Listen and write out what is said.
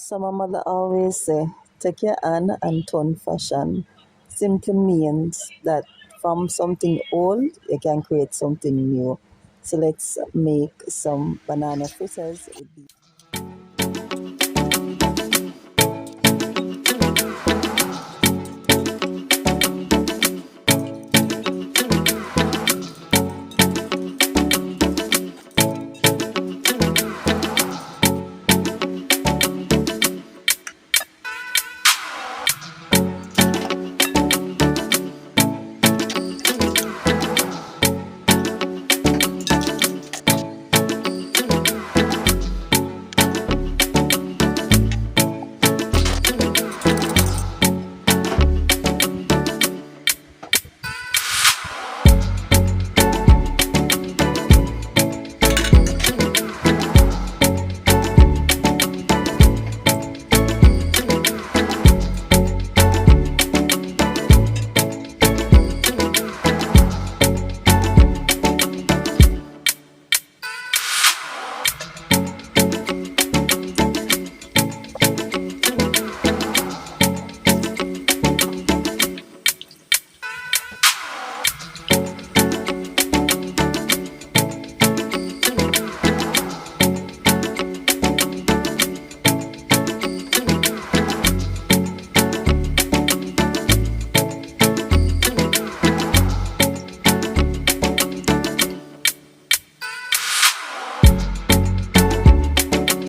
So my mother always say, take your hand and turn fashion. Simply means that from something old, you can create something new. So let's make some banana fritters with these.